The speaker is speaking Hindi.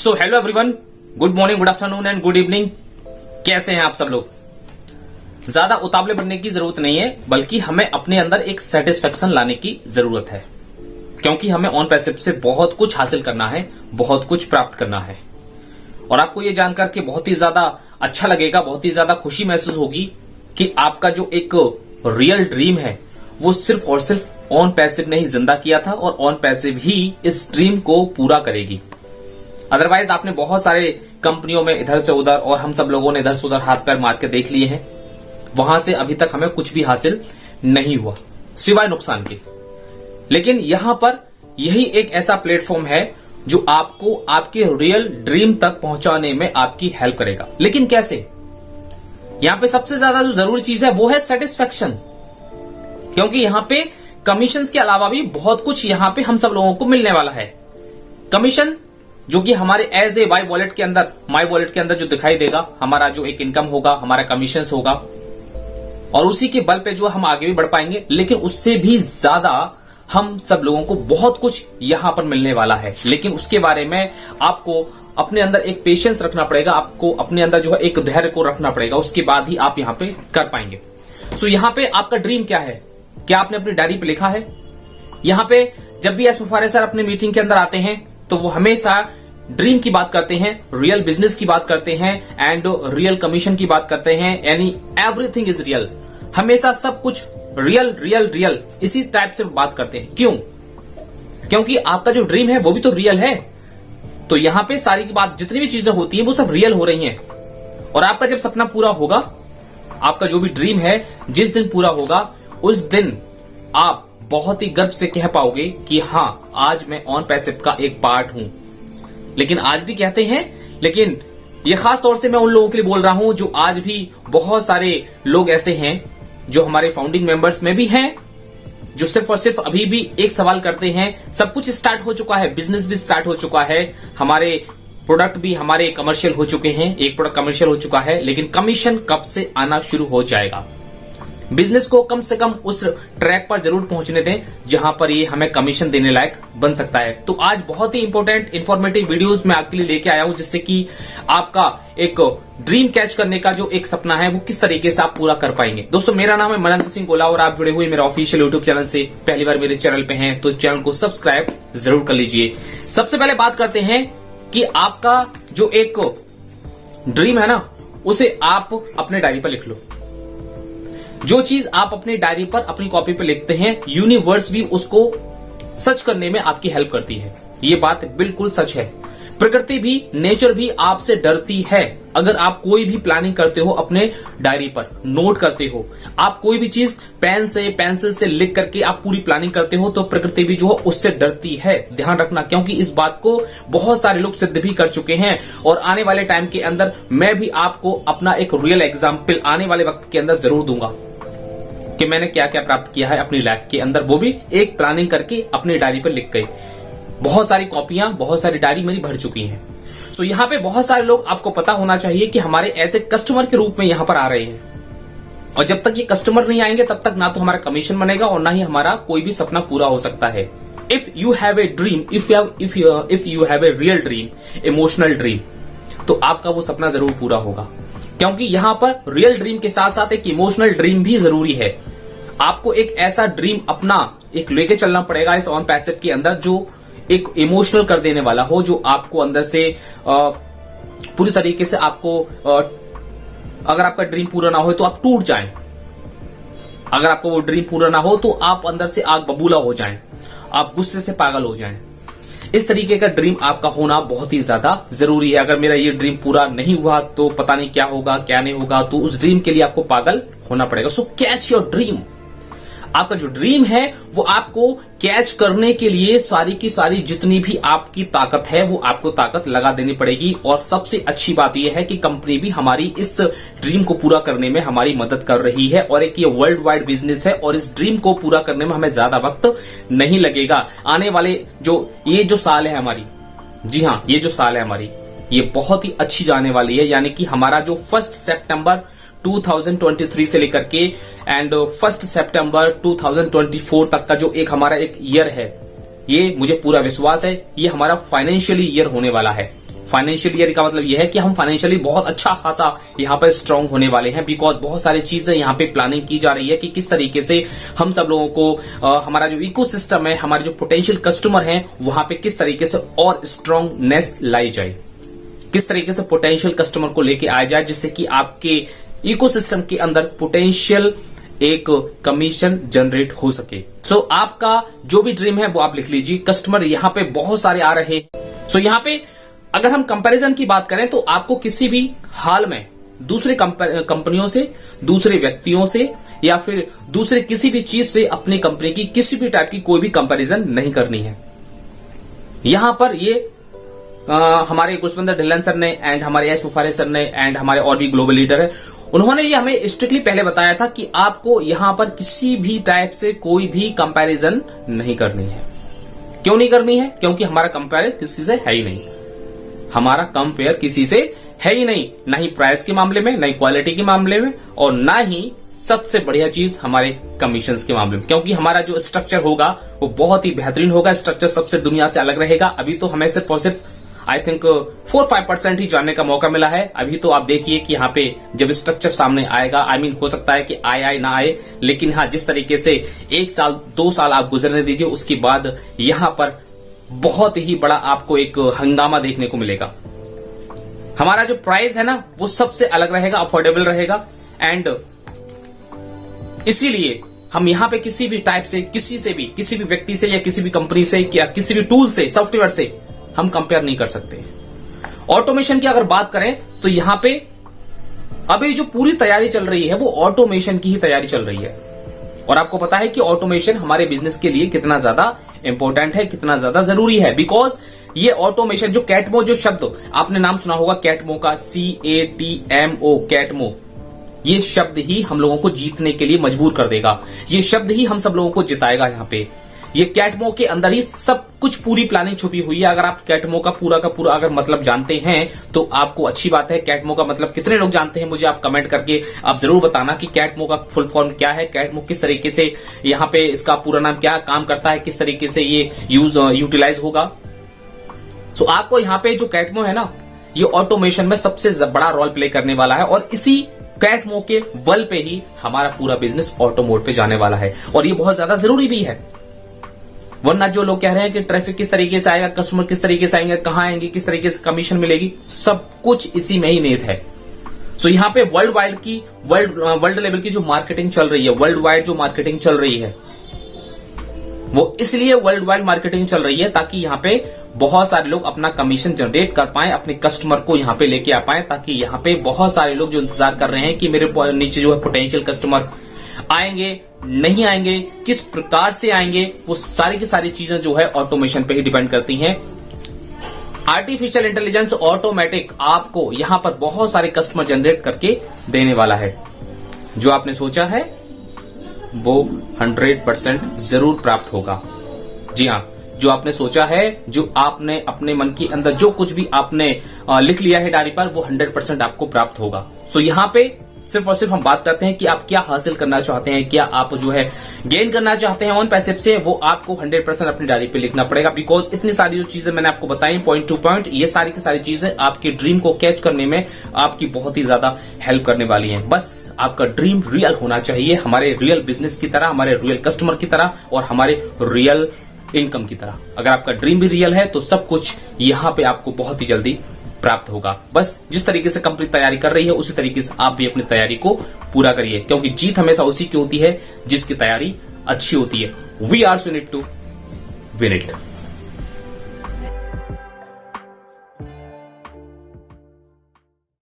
So hello everyone, good morning, good afternoon and good evening. कैसे हैं आप सब लोग? ज्यादा उतावले बनने की जरूरत नहीं है, बल्कि हमें अपने अंदर एक सेटिस्फेक्शन लाने की जरूरत है, क्योंकि हमें ऑन पैसिव से बहुत कुछ हासिल करना है, बहुत कुछ प्राप्त करना है। और आपको ये जानकर के बहुत ही ज्यादा अच्छा लगेगा, बहुत ही ज्यादा खुशी महसूस होगी कि आपका जो एक रियल ड्रीम है वो सिर्फ और सिर्फ ऑन पैसिव ने ही जिंदा किया था और ऑन पैसिव ही इस ड्रीम को पूरा करेगी। अदरवाइज आपने बहुत सारे कंपनियों में इधर से उधर और हम सब लोगों ने इधर से उधर हाथ पैर मार के देख लिए हैं, वहां से अभी तक हमें कुछ भी हासिल नहीं हुआ सिवाय नुकसान के। लेकिन यहां पर यही एक ऐसा प्लेटफॉर्म है जो आपको आपके रियल ड्रीम तक पहुंचाने में आपकी हेल्प करेगा। लेकिन कैसे? यहां पे सबसे ज्यादा जो जरूरी चीज है वो है सेटिस्फेक्शन, क्योंकि यहां पे कमीशंस के अलावा भी बहुत कुछ यहां पे हम सब लोगों को मिलने वाला है। कमीशन जो कि हमारे एज ए माई वॉलेट के अंदर जो दिखाई देगा, हमारा जो एक इनकम होगा, हमारा कमीशन होगा, और उसी के बल पे जो हम आगे भी बढ़ पाएंगे। लेकिन उससे भी ज्यादा हम सब लोगों को बहुत कुछ यहां पर मिलने वाला है। लेकिन उसके बारे में आपको अपने अंदर एक पेशेंस रखना पड़ेगा, आपको अपने अंदर जो है एक धैर्य को रखना पड़ेगा, उसके बाद ही आप यहां पे कर पाएंगे। सो यहां पे आपका ड्रीम क्या है? क्या आपने अपनी डायरी पे लिखा है? यहां पे जब भी एस मुफारे सर अपने मीटिंग के अंदर आते हैं तो वो हमेशा ड्रीम की बात करते हैं, रियल बिजनेस की बात करते हैं एंड रियल कमीशन की बात करते हैं, यानी एवरीथिंग इज रियल। हमेशा सब कुछ रियल रियल रियल इसी टाइप से बात करते हैं। क्यों? क्योंकि आपका जो ड्रीम है वो भी तो रियल है। तो यहां पे सारी की बात, जितनी भी चीजें होती हैं वो सब रियल हो रही हैं। और आपका जब सपना पूरा होगा, आपका जो भी ड्रीम है जिस दिन पूरा होगा, उस दिन आप बहुत ही गर्व से कह पाओगे कि हां, आज मैं ऑन पैसिव का एक पार्ट हूं। लेकिन आज भी कहते हैं, लेकिन ये खास तौर से मैं उन लोगों के लिए बोल रहा हूं जो आज भी बहुत सारे लोग ऐसे हैं जो हमारे फाउंडिंग मेंबर्स में भी हैं, जो सिर्फ और सिर्फ अभी भी एक सवाल करते हैं। सब कुछ स्टार्ट हो चुका है, बिजनेस भी स्टार्ट हो चुका है, हमारे प्रोडक्ट भी हमारे कमर्शियल हो चुके हैं, एक प्रोडक्ट कमर्शियल हो चुका है, लेकिन कमीशन कब से आना शुरू हो जाएगा? बिजनेस को कम से कम उस ट्रैक पर जरूर पहुंचने दें जहां पर ये हमें कमीशन देने लायक बन सकता है। तो आज बहुत ही इंपॉर्टेंट इन्फॉर्मेटिव वीडियोस मैं आपके लिए लेके आया हूं, जिससे कि आपका एक ड्रीम कैच करने का जो एक सपना है वो किस तरीके से आप पूरा कर पाएंगे। दोस्तों, मेरा नाम है मनंत सिंह गोला और आप जुड़े हुए मेरे ऑफिशियल यूट्यूब चैनल से पहली बार मेरे चैनल पे हैं तो चैनल को सब्सक्राइब जरूर कर लीजिए। सबसे पहले बात करते हैं कि आपका जो एक ड्रीम है ना, उसे आप अपने डायरी पर लिख लो। जो चीज आप अपनी डायरी पर, अपनी कॉपी पर लिखते हैं, यूनिवर्स भी उसको सच करने में आपकी हेल्प करती है। ये बात बिल्कुल सच है। प्रकृति भी, नेचर भी आपसे डरती है। अगर आप कोई भी प्लानिंग करते हो, अपने डायरी पर नोट करते हो, आप कोई भी चीज पेन से, पेंसिल से लिख करके आप पूरी प्लानिंग करते हो, तो प्रकृति भी जो है उससे डरती है। ध्यान रखना, क्योंकि इस बात को बहुत सारे लोग सिद्ध भी कर चुके हैं। और आने वाले टाइम के अंदर मैं भी आपको अपना एक रियल एग्जाम्पल आने वाले वक्त के अंदर जरूर दूंगा कि मैंने क्या क्या प्राप्त किया है अपनी लाइफ के अंदर, वो भी एक प्लानिंग करके अपनी डायरी पर लिख गई। बहुत सारी कॉपियां, बहुत सारी डायरी मेरी भर चुकी हैं। सो यहाँ पे बहुत सारे लोग, आपको पता होना चाहिए कि हमारे ऐसे कस्टमर के रूप में यहाँ पर आ रहे हैं। और जब तक ये कस्टमर नहीं आएंगे तब तक ना तो हमारा कमीशन बनेगा और ना ही हमारा कोई भी सपना पूरा हो सकता है। If you have a dream, if you have a real dream, emotional dream, तो आपका वो सपना जरूर पूरा होगा। क्योंकि यहां पर रियल ड्रीम के साथ साथ एक इमोशनल ड्रीम भी जरूरी है। आपको एक ऐसा ड्रीम अपना एक लेके चलना पड़ेगा इस ऑन पैसिव के अंदर, जो एक इमोशनल कर देने वाला हो, जो आपको अंदर से पूरी तरीके से आपको अगर आपका ड्रीम पूरा ना हो तो आप टूट जाएं। अगर आपको वो ड्रीम पूरा ना हो तो आप अंदर से आग बबूला हो जाएं, आप गुस्से से पागल हो जाएं। इस तरीके का ड्रीम आपका होना बहुत ही ज्यादा जरूरी है। अगर मेरा ये ड्रीम पूरा नहीं हुआ तो पता नहीं क्या होगा, क्या नहीं होगा, तो उस ड्रीम के लिए आपको पागल होना पड़ेगा। सो कैच योर ड्रीम। आपका जो ड्रीम है वो आपको कैच करने के लिए सारी की सारी जितनी भी आपकी ताकत है वो आपको ताकत लगा देनी पड़ेगी। और सबसे अच्छी बात यह है कि कंपनी भी हमारी इस ड्रीम को पूरा करने में हमारी मदद कर रही है। और एक ये वर्ल्ड वाइड बिजनेस है और इस ड्रीम को पूरा करने में हमें ज्यादा वक्त नहीं लगेगा। आने वाले ये जो साल है हमारी, जी हाँ, ये जो साल है हमारी, ये बहुत ही अच्छी जाने वाली है। यानी कि हमारा जो 1 सितंबर 2023 से लेकर के एंड 1 सितंबर 2024 तक का जो एक हमारा एक ईयर है, ये मुझे पूरा विश्वास है ये हमारा फाइनेंशियली ईयर होने वाला है। फाइनेंशियल ईयर का मतलब यह है कि हम फाइनेंशियली बहुत अच्छा खासा यहाँ पर स्ट्रांग होने वाले हैं, बिकॉज बहुत सारी चीजें यहाँ पे प्लानिंग की जा रही है कि किस तरीके से हम सब लोगों को हमारा जो इकोसिस्टम है, हमारे जो पोटेंशियल कस्टमर हैं, वहां पे किस तरीके से और स्ट्रांगनेस लाई जाए, किस तरीके से पोटेंशियल कस्टमर को लेके आया जाए, जिससे कि आपके इकोसिस्टम के अंदर पोटेंशियल एक कमीशन जनरेट हो सके। सो आपका जो भी ड्रीम है वो आप लिख लीजिए। कस्टमर यहाँ पे बहुत सारे आ रहे हैं। सो यहाँ पे अगर हम कंपैरिजन की बात करें तो आपको किसी भी हाल में दूसरे कंपनियों से, दूसरे व्यक्तियों से या फिर दूसरे किसी भी चीज से अपनी कंपनी की किसी भी टाइप की कोई भी कंपैरिजन नहीं करनी है। यहां पर ये हमारे गुरविंदर ढिल्लन सर ने एंड हमारे एस मुफारे सर ने एंड हमारे और भी ग्लोबल लीडर है, उन्होंने ये हमें स्ट्रिक्टली पहले बताया था कि आपको यहां पर किसी भी टाइप से कोई भी कंपैरिजन नहीं करनी है। क्यों नहीं करनी है? क्योंकि हमारा कंपेयर किसी से है ही नहीं। हमारा कंपेयर किसी से है ही नहीं, ना ही प्राइस के मामले में, ना ही क्वालिटी के मामले में, और ना ही सबसे बढ़िया चीज हमारे कमीशंस के मामले में। क्योंकि हमारा जो स्ट्रक्चर होगा वो बहुत ही बेहतरीन होगा। स्ट्रक्चर सबसे दुनिया से अलग रहेगा। अभी तो हमें सिर्फ और सिर्फ आई थिंक 4-5% ही जानने का मौका मिला है। अभी तो आप देखिए कि यहाँ पे जब स्ट्रक्चर सामने आएगा, हो सकता है कि आए ना आए, लेकिन हाँ जिस तरीके से 1 साल 2 साल आप गुजरने दीजिए, उसके बाद यहाँ पर बहुत ही बड़ा आपको एक हंगामा देखने को मिलेगा। हमारा जो प्राइस है ना वो सबसे अलग रहेगा, अफोर्डेबल रहेगा, एंड इसीलिए हम यहाँ पे किसी भी टाइप से, किसी भी व्यक्ति से या किसी भी कंपनी से या किसी भी टूल से, सॉफ्टवेयर से हम कंपेयर नहीं कर सकते। ऑटोमेशन की अगर बात करें तो यहां पे अभी जो पूरी तैयारी चल रही है वो ऑटोमेशन की ही तैयारी चल रही है। और आपको पता है कि ऑटोमेशन हमारे बिजनेस के लिए कितना ज्यादा इंपॉर्टेंट है, कितना ज्यादा जरूरी है, बिकॉज ये ऑटोमेशन जो कैटमो, जो शब्द आपने नाम सुना होगा कैटमो का, CATMO, कैटमो, ये शब्द ही हम लोगों को जीतने के लिए मजबूर कर देगा। ये शब्द ही हम सब लोगों को जिताएगा। यहाँ पे ये कैटमो के अंदर ही सब कुछ पूरी प्लानिंग छुपी हुई है। अगर आप कैटमो का पूरा अगर मतलब जानते हैं तो आपको अच्छी बात है। कैटमो का मतलब कितने लोग जानते हैं मुझे आप कमेंट करके आप जरूर बताना कि कैटमो का फुल फॉर्म क्या है, कैटमो किस तरीके से यहाँ पे इसका पूरा नाम क्या काम करता है, किस तरीके से ये यूटिलाइज होगा। सो आपको यहाँ पे जो कैटमो है ना, ये ऑटोमेशन में सबसे बड़ा रोल प्ले करने वाला है, और इसी कैटमो के बल पे ही हमारा पूरा बिजनेस ऑटो मोड पे जाने वाला है। और ये बहुत ज्यादा जरूरी भी है, वरना जो लोग कह रहे हैं कि ट्रैफिक किस तरीके से आएगा, कस्टमर किस तरीके से आएंगे, कहां आएंगे, किस तरीके से कमीशन मिलेगी, सब कुछ इसी में ही निहित है। सो यहाँ पे वर्ल्ड लेवल की जो मार्केटिंग चल रही है, वर्ल्ड वाइड जो मार्केटिंग चल रही है, वो इसलिए वर्ल्ड वाइड मार्केटिंग चल रही है ताकि यहाँ पे बहुत सारे लोग अपना कमीशन जनरेट कर पाए, अपने कस्टमर को यहाँ पे लेके आ पाए, ताकि यहाँ पे बहुत सारे लोग जो इंतजार कर रहे हैं कि मेरे नीचे जो है पोटेंशियल कस्टमर आएंगे नहीं आएंगे, किस प्रकार से आएंगे, वो सारी की सारी चीजें जो है ऑटोमेशन पे ही डिपेंड करती हैं। आर्टिफिशियल इंटेलिजेंस ऑटोमेटिक आपको यहां पर बहुत सारे कस्टमर जनरेट करके देने वाला है। जो आपने सोचा है वो 100% जरूर प्राप्त होगा। जी हाँ, जो आपने सोचा है, जो आपने अपने मन के अंदर जो कुछ भी आपने लिख लिया है डायरी पर, वो 100% आपको प्राप्त होगा। सो यहाँ पे सिर्फ और सिर्फ हम बात करते हैं कि आप क्या हासिल करना चाहते हैं, क्या आप जो है गेन करना चाहते हैं ऑन पैसिव से, वो आपको 100% अपनी डायरी पे लिखना पड़ेगा। बिकॉज इतनी सारी जो चीजें मैंने आपको बताई पॉइंट टू पॉइंट, ये सारी की सारी चीजें आपके ड्रीम को कैच करने में आपकी बहुत ही ज्यादा हेल्प करने वाली हैं। बस आपका ड्रीम रियल होना चाहिए, हमारे रियल बिजनेस की तरह, हमारे रियल कस्टमर की तरह और हमारे रियल इनकम की तरह। अगर आपका ड्रीम भी रियल है तो सब कुछ यहाँ पे आपको बहुत ही जल्दी प्राप्त होगा। बस जिस तरीके से कंपनी तैयारी कर रही है उसी तरीके से आप भी अपनी तैयारी को पूरा करिए, क्योंकि जीत हमेशा उसी की होती है जिसकी तैयारी अच्छी होती है। We are so need to win it.